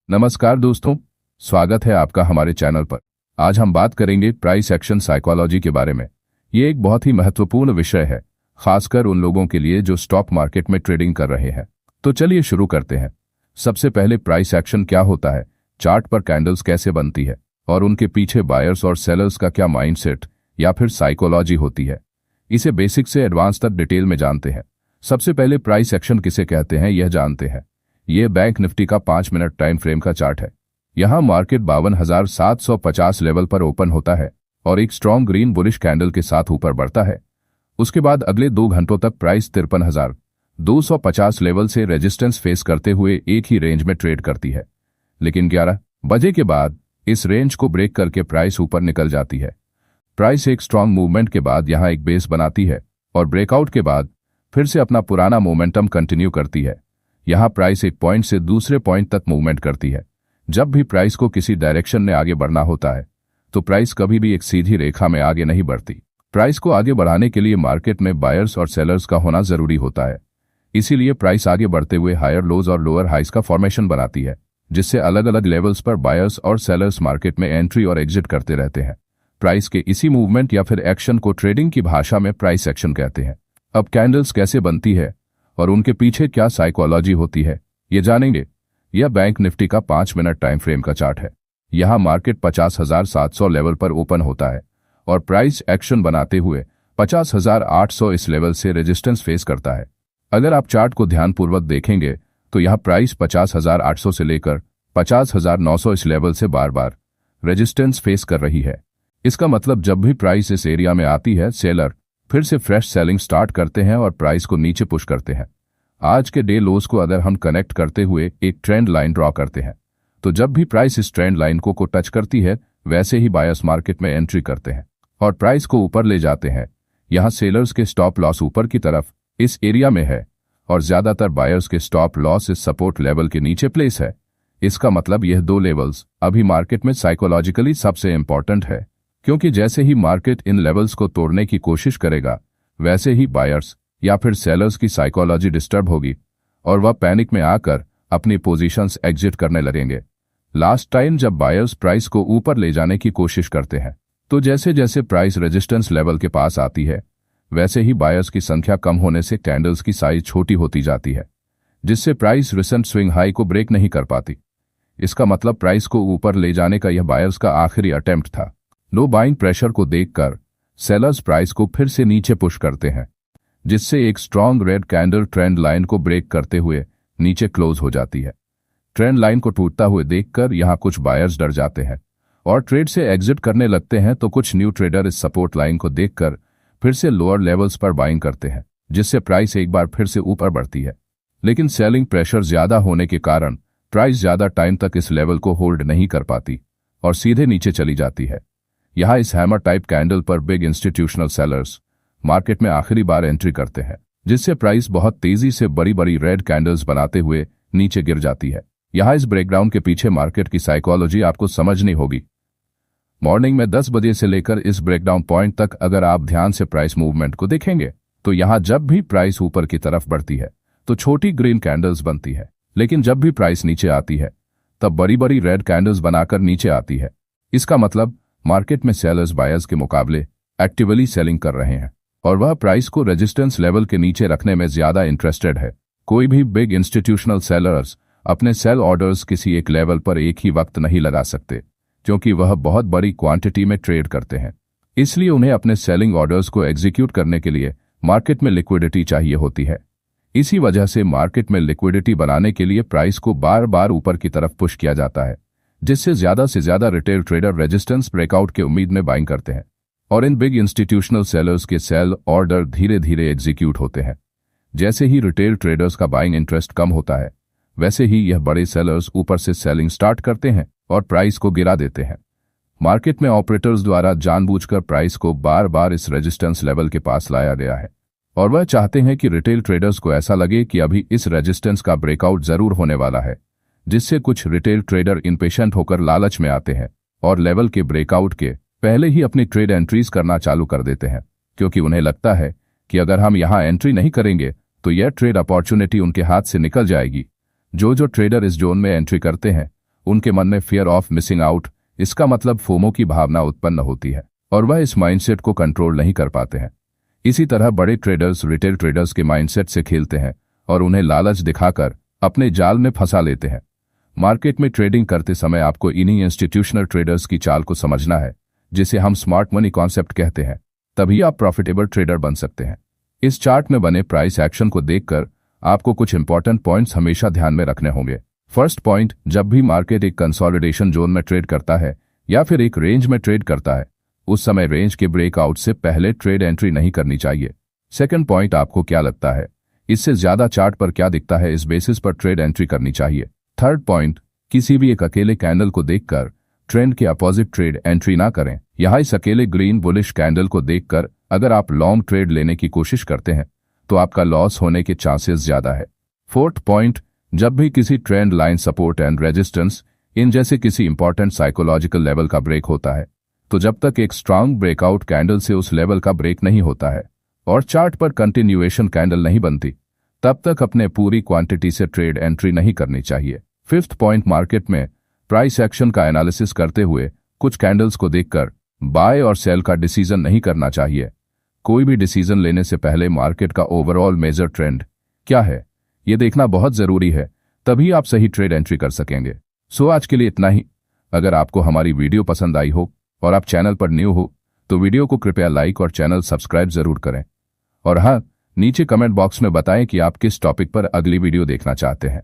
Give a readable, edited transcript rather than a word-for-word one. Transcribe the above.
नमस्कार दोस्तों, स्वागत है आपका हमारे चैनल पर। आज हम बात करेंगे प्राइस एक्शन साइकोलॉजी के बारे में। ये एक बहुत ही महत्वपूर्ण विषय है, खासकर उन लोगों के लिए जो स्टॉक मार्केट में ट्रेडिंग कर रहे हैं। तो चलिए शुरू करते हैं। सबसे पहले प्राइस एक्शन क्या होता है, चार्ट पर कैंडल्स कैसे बनती है और उनके पीछे बायर्स और सेलर्स का क्या माइंडसेट या फिर साइकोलॉजी होती है, इसे बेसिक से एडवांस तक डिटेल में जानते हैं। सबसे पहले प्राइस एक्शन किसे कहते हैं यह जानते हैं। यह बैंक निफ्टी का 5 मिनट टाइम फ्रेम का चार्ट है। यहां मार्केट 52,750 लेवल पर ओपन होता है और एक स्ट्रॉन्ग ग्रीन बुलिश कैंडल के साथ ऊपर बढ़ता है। उसके बाद अगले 2 घंटों तक प्राइस 53,250 लेवल से रेजिस्टेंस फेस करते हुए एक ही रेंज में ट्रेड करती है। लेकिन 11 बजे के बाद इस रेंज को ब्रेक करके प्राइस ऊपर निकल जाती है। प्राइस एक स्ट्रॉन्ग मूवमेंट के बाद यहां एक बेस बनाती है और ब्रेकआउट के बाद फिर से अपना पुराना मोमेंटम कंटिन्यू करती है। यहां प्राइस एक पॉइंट से दूसरे पॉइंट तक मूवमेंट करती है। जब भी प्राइस को किसी डायरेक्शन में आगे बढ़ना होता है तो प्राइस कभी भी एक सीधी रेखा में आगे नहीं बढ़ती। प्राइस को आगे बढ़ाने के लिए मार्केट में बायर्स और सेलर्स का होना जरूरी होता है। इसीलिए प्राइस आगे बढ़ते हुए हायर लोज और लोअर हाइस का फॉर्मेशन बनाती है, जिससे अलग अलग लेवल्स पर बायर्स और सेलर्स मार्केट में एंट्री और एग्जिट करते रहते हैं। प्राइस के इसी मूवमेंट या फिर एक्शन को ट्रेडिंग की भाषा में प्राइस एक्शन कहते हैं। अब कैंडल्स कैसे बनती है और उनके पीछे क्या साइकोलॉजी होती है, ये जानेंगे। यह बैंक निफ्टी का 5 मिनट टाइम फ्रेम का चार्ट है। यहां मार्केट 50,700 लेवल पर ओपन होता है और प्राइस एक्शन बनाते हुए 50,800 इस लेवल से रेजिस्टेंस फेस करता है। अगर आप चार्ट को ध्यानपूर्वक देखेंगे तो यह प्राइस 50,800 से लेकर 50,900 इस लेवल से बार बार रेजिस्टेंस फेस कर रही है। इसका मतलब जब भी प्राइस इस एरिया में आती है, सेलर फिर से फ्रेश सेलिंग स्टार्ट करते हैं और प्राइस को नीचे पुश करते हैं। आज के डे लोस को अगर हम कनेक्ट करते हुए एक ट्रेंड लाइन ड्रॉ करते हैं तो जब भी प्राइस इस ट्रेंड लाइन को टच करती है, वैसे ही बायर्स मार्केट में एंट्री करते हैं और प्राइस को ऊपर ले जाते हैं। यहां सेलर्स के स्टॉप लॉस ऊपर की तरफ इस एरिया में है और ज्यादातर बायर्स के स्टॉप लॉस इस सपोर्ट लेवल के नीचे प्लेस है। इसका मतलब यह 2 लेवल्स अभी मार्केट में साइकोलॉजिकली सबसे इंपॉर्टेंट है, क्योंकि जैसे ही मार्केट इन लेवल्स को तोड़ने की कोशिश करेगा, वैसे ही बायर्स या फिर सेलर्स की साइकोलॉजी डिस्टर्ब होगी और वह पैनिक में आकर अपनी पोजीशंस एग्जिट करने लगेंगे। लास्ट टाइम जब बायर्स प्राइस को ऊपर ले जाने की कोशिश करते हैं तो जैसे जैसे प्राइस रेजिस्टेंस लेवल के पास आती है, वैसे ही बायर्स की संख्या कम होने से कैंडल्स की साइज छोटी होती जाती है, जिससे प्राइस रिसेंट स्विंग हाई को ब्रेक नहीं कर पाती। इसका मतलब प्राइस को ऊपर ले जाने का यह बायर्स का आखिरी अटेम्प्ट था। लो बाइंग प्रेशर को देखकर सेलर्स प्राइस को फिर से नीचे पुश करते हैं, जिससे एक strong red candle trend line को ब्रेक करते हुए नीचे क्लोज हो जाती है। ट्रेंड लाइन को टूटता हुए देखकर यहां कुछ बायर्स डर जाते हैं और ट्रेड से एग्जिट करने लगते हैं, तो कुछ न्यू ट्रेडर इस सपोर्ट लाइन को देखकर फिर से लोअर लेवल्स पर बाइंग करते हैं, जिससे प्राइस एक बार फिर से ऊपर बढ़ती है। लेकिन सेलिंग प्रेशर ज्यादा होने के कारण प्राइस ज्यादा टाइम तक इस लेवल को होल्ड नहीं कर पाती और सीधे नीचे चली जाती है। यहां इस हैमर टाइप कैंडल पर बिग इंस्टीट्यूशनल सेलर्स मार्केट में आखिरी बार एंट्री करते हैं, जिससे प्राइस बहुत तेजी से बड़ी बड़ी रेड कैंडल्स बनाते हुए नीचे गिर जाती है। यहां इस ब्रेकडाउन के पीछे मार्केट की साइकोलॉजी आपको समझनी होगी। मॉर्निंग में 10 बजे से लेकर इस ब्रेकडाउन पॉइंट तक अगर आप ध्यान से प्राइस मूवमेंट को देखेंगे तो यहां जब भी प्राइस ऊपर की तरफ बढ़ती है तो छोटी ग्रीन कैंडल्स बनती है, लेकिन जब भी प्राइस नीचे आती है तब बड़ी बड़ी रेड कैंडल्स बनाकर नीचे आती है। इसका मतलब मार्केट में सेलर्स बायर्स के मुकाबले एक्टिवली सेलिंग कर रहे हैं और वह प्राइस को रेजिस्टेंस लेवल के नीचे रखने में ज्यादा इंटरेस्टेड है। कोई भी बिग इंस्टीट्यूशनल सेलर्स अपने सेल ऑर्डर्स किसी एक लेवल पर एक ही वक्त नहीं लगा सकते, क्योंकि वह बहुत बड़ी क्वांटिटी में ट्रेड करते हैं। इसलिए उन्हें अपने सेलिंग ऑर्डर्स को एग्जीक्यूट करने के लिए मार्केट में लिक्विडिटी चाहिए होती है। इसी वजह से मार्केट में लिक्विडिटी बनाने के लिए प्राइस को बार बार ऊपर की तरफ पुश किया जाता है, जिससे ज्यादा से ज्यादा रिटेल ट्रेडर रेजिस्टेंस ब्रेकआउट के उम्मीद में बाइंग करते हैं और इन बिग इंस्टीट्यूशनल सेलर्स के सेल ऑर्डर धीरे धीरे एग्जीक्यूट होते हैं। जैसे ही रिटेल ट्रेडर्स का बाइंग इंटरेस्ट कम होता है, वैसे ही यह बड़े सेलर्स ऊपर से सेलिंग स्टार्ट करते हैं और प्राइस को गिरा देते हैं। मार्केट में ऑपरेटर्स द्वारा जानबूझकर प्राइस को बार बार इस रेजिस्टेंस लेवल के पास लाया गया है और वह चाहते हैं कि रिटेल ट्रेडर्स को ऐसा लगे कि अभी इस रेजिस्टेंस का ब्रेकआउट जरूर होने वाला है, जिससे कुछ रिटेल ट्रेडर इम्पेशेंट होकर लालच में आते हैं और लेवल के ब्रेकआउट के पहले ही अपनी ट्रेड एंट्रीज करना चालू कर देते हैं, क्योंकि उन्हें लगता है कि अगर हम यहां एंट्री नहीं करेंगे तो यह ट्रेड अपॉर्चुनिटी उनके हाथ से निकल जाएगी। जो ट्रेडर इस जोन में एंट्री करते हैं उनके मन में फियर ऑफ मिसिंग आउट, इसका मतलब फोमो की भावना उत्पन्न होती है और वह इस माइंडसेट को कंट्रोल नहीं कर पाते हैं। इसी तरह बड़े ट्रेडर्स रिटेल ट्रेडर्स के माइंडसेट से खेलते हैं और उन्हें लालच दिखाकर अपने जाल में फंसा लेते हैं। मार्केट में ट्रेडिंग करते समय आपको इन्हीं इंस्टीट्यूशनल ट्रेडर्स की चाल को समझना है, जिसे हम स्मार्ट मनी कॉन्सेप्ट कहते हैं। तभी आप प्रॉफिटेबल ट्रेडर बन सकते हैं। इस चार्ट में बने प्राइस एक्शन को देखकर आपको कुछ इंपॉर्टेंट पॉइंट्स हमेशा ध्यान में रखने होंगे। फर्स्ट पॉइंट, जब भी मार्केट एक कंसोलिडेशन जोन में ट्रेड करता है या फिर एक रेंज में ट्रेड करता है, उस समय रेंज के ब्रेकआउट से पहले ट्रेड एंट्री नहीं करनी चाहिए। सेकंड पॉइंट, आपको क्या लगता है इससे ज्यादा चार्ट पर क्या दिखता है, इस बेसिस पर ट्रेड एंट्री करनी चाहिए। थर्ड पॉइंट, किसी भी एक अकेले कैंडल को देखकर ट्रेंड के अपोजिट ट्रेड एंट्री ना करें। यहाँ इस अकेले ग्रीन बुलिश कैंडल को देखकर अगर आप लॉन्ग ट्रेड लेने की कोशिश करते हैं तो आपका लॉस होने के चांसेस ज्यादा है। फोर्थ पॉइंट, जब भी किसी trend line support and resistance in जैसे किसी इंपॉर्टेंट साइकोलॉजिकल लेवल का ब्रेक होता है, तो जब तक एक स्ट्रांग ब्रेकआउट कैंडल से उस लेवल का ब्रेक नहीं होता है और चार्ट पर कंटिन्यूएशन कैंडल नहीं बनती, तब तक अपने पूरी क्वांटिटी से ट्रेड एंट्री नहीं करनी चाहिए। फिफ्थ पॉइंट, मार्केट में प्राइस एक्शन का एनालिसिस करते हुए कुछ कैंडल्स को देखकर बाय और सेल का डिसीजन नहीं करना चाहिए। कोई भी डिसीजन लेने से पहले मार्केट का ओवरऑल मेजर ट्रेंड क्या है, ये देखना बहुत जरूरी है, तभी आप सही ट्रेड एंट्री कर सकेंगे। सो आज के लिए इतना ही। अगर आपको हमारी वीडियो पसंद आई हो और आप चैनल पर न्यू हो तो वीडियो को कृपया लाइक और चैनल सब्सक्राइब जरूर करें। और हाँ, नीचे कमेंट बॉक्स में बताएं कि आप किस टॉपिक पर अगली वीडियो देखना चाहते हैं।